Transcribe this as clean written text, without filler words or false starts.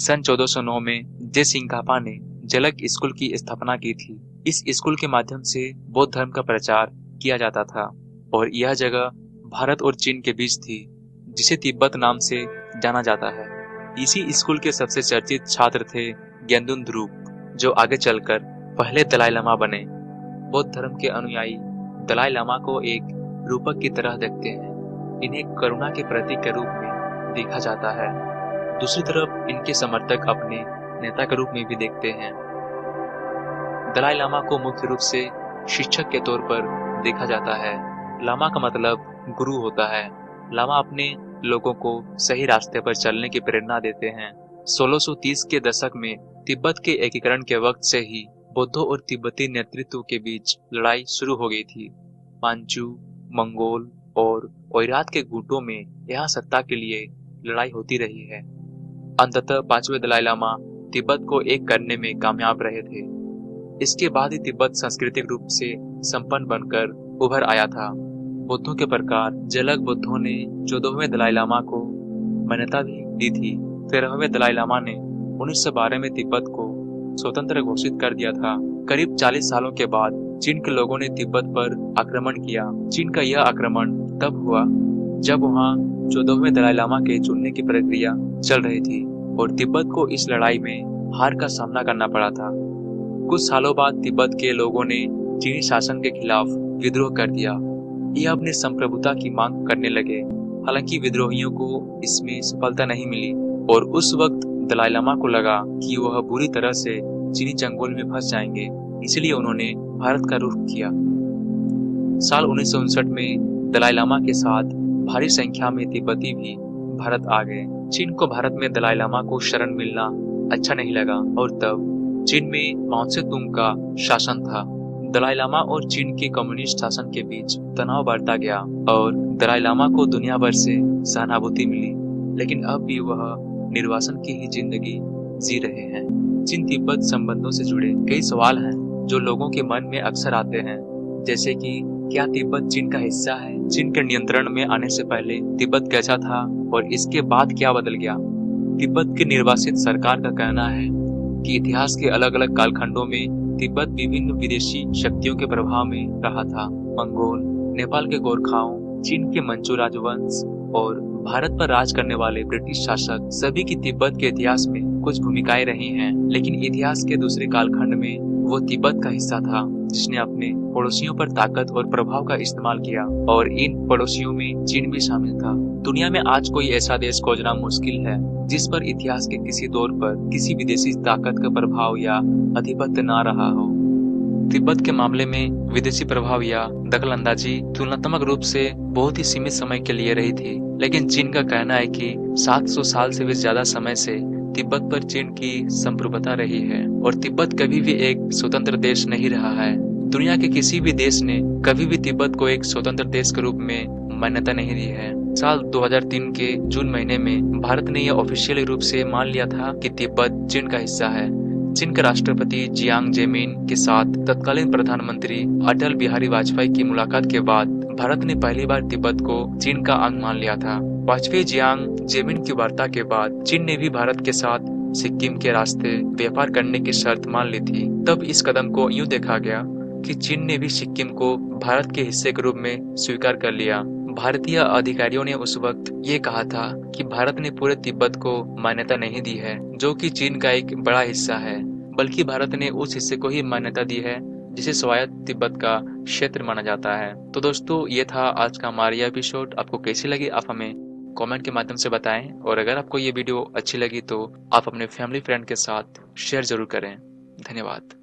सन 1409 में जे ने जलक स्कूल की स्थापना की थी। इस स्कूल के माध्यम से बौद्ध धर्म का प्रचार किया जाता था और यह जगह भारत और चीन के बीच थी, जिसे तिब्बत नाम से जाना जाता है। इसी स्कूल के सबसे चर्चित छात्र थे ग्याल्दुन ध्रुव, जो आगे चलकर पहले दलाई लामा बने। बौद्ध धर्म के अनुयायी दलाई लामा को एक रूपक की तरह देखते हैं। इन्हें करुणा के प्रतीक के रूप में देखा जाता है। दूसरी तरफ इनके समर्थक अपने नेता के रूप में भी देखते हैं। दलाई लामा को मुख्य रूप से शिक्षक के तौर पर देखा जाता है। लामा का मतलब गुरु होता है। लामा अपने लोगों को सही रास्ते पर चलने की प्रेरणा देते हैं। 1630 के दशक में तिब्बत के एकीकरण के वक्त से ही बौद्धों और तिब्बती नेतृत्व के बीच लड़ाई शुरू हो गई थी। मांचू, मंगोल और ओइरात के गुटों में यहाँ सत्ता के लिए लड़ाई होती रही है। अंततः पांचवें दलाई लामा तिब्बत को एक करने में कामयाब रहे थे। इसके बाद ही तिब्बत सांस्कृतिक रूप से संपन्न बनकर उभर आया था। बुद्धों के प्रकार जलक बुद्धों ने 14वें दलाई लामा को मान्यता भी दी थी। 13वें दलाई लामा ने 1912 में तिब्बत को स्वतंत्र घोषित कर दिया था। करीब 40 सालों के बाद चीन के लोगों ने तिब्बत पर आक्रमण किया। चीन का यह आक्रमण तब हुआ जब वहां 14वें दलाई लामा के चुनने की प्रक्रिया चल रही थी और तिब्बत को इस लड़ाई में हार का सामना करना पड़ा था। कुछ सालों बाद तिब्बत के लोगों ने चीनी शासन के खिलाफ विद्रोह कर दिया। ये अपने संप्रभुता की मांग करने लगे। हालांकि विद्रोहियों को इसमें सफलता नहीं मिली और उस वक्त दलाई लामा को लगा कि वह बुरी तरह से चीनी चंगुल में फंस जाएंगे, इसलिए उन्होंने भारत का रुख किया। साल 1959 में दलाई लामा के साथ भारी संख्या में तिब्बती भी भारत आ गए। चीन को भारत में दलाई लामा को शरण मिलना अच्छा नहीं लगा और तब चीन में माओ त्से-तुंग का शासन था। दलाई लामा और चीन के कम्युनिस्ट शासन के बीच तनाव बढ़ता गया और दलाई लामा को दुनिया भर से सहानुभूति मिली, लेकिन अब भी वह निर्वासन की ही जिंदगी जी रहे हैं। चीन तिब्बत संबंधों से जुड़े कई सवाल हैं जो लोगों के मन में अक्सर आते हैं, जैसे कि क्या तिब्बत चीन का हिस्सा है? चीन के नियंत्रण में आने से पहले तिब्बत कैसा था और इसके बाद क्या बदल गया? तिब्बत की निर्वासित सरकार का कहना है कि इतिहास के अलग अलग कालखंडों में तिब्बत विभिन्न विदेशी शक्तियों के प्रभाव में रहा था। मंगोल, नेपाल के गोरखाओं, चीन के मंचू राजवंश और भारत पर राज करने वाले ब्रिटिश शासक सभी की तिब्बत के इतिहास में कुछ भूमिकाएं रही हैं, लेकिन इतिहास के दूसरे कालखंड में वो तिब्बत का हिस्सा था जिसने अपने पड़ोसियों पर ताकत और प्रभाव का इस्तेमाल किया और इन पड़ोसियों में चीन भी शामिल था। दुनिया में आज कोई ऐसा देश खोजना मुश्किल है जिस पर इतिहास के किसी दौर पर किसी विदेशी ताकत का प्रभाव या आधिपत्य न रहा हो। तिब्बत के मामले में विदेशी प्रभाव या दखलंदाजी तुलनात्मक रूप से बहुत ही सीमित समय के लिए रही थी, लेकिन चीन का कहना है कि 700 साल से भी ज्यादा समय से तिब्बत पर चीन की संप्रभुता रही है और तिब्बत कभी भी एक स्वतंत्र देश नहीं रहा है। दुनिया के किसी भी देश ने कभी भी तिब्बत को एक स्वतंत्र देश के रूप में मान्यता नहीं दी है। साल 2003 के जून महीने में भारत ने यह ऑफिशियली रूप से मान लिया था कि तिब्बत चीन का हिस्सा है। चीन के राष्ट्रपति जियांग जेमिन के साथ तत्कालीन प्रधानमंत्री अटल बिहारी वाजपेयी की मुलाकात के बाद भारत ने पहली बार तिब्बत को चीन का अंग मान लिया था। वाजपेयी जियांग जेमिन की वार्ता के बाद चीन ने भी भारत के साथ सिक्किम के रास्ते व्यापार करने की शर्त मान ली थी। तब इस कदम को यूं देखा गया कि चीन ने भी सिक्किम को भारत के हिस्से के रूप में स्वीकार कर लिया। भारतीय अधिकारियों ने उस वक्त ये कहा था कि भारत ने पूरे तिब्बत को मान्यता नहीं दी है, जो कि चीन का एक बड़ा हिस्सा है, बल्कि भारत ने उस हिस्से को ही मान्यता दी है जिसे स्वायत्त तिब्बत का क्षेत्र माना जाता है। तो दोस्तों, ये था आज का हमारा यह एपिसोड। आपको कैसी लगी आप हमें कमेंट के माध्यम से बताएं और अगर आपको ये वीडियो अच्छी लगी तो आप अपने फैमिली फ्रेंड के साथ शेयर जरूर करें। धन्यवाद।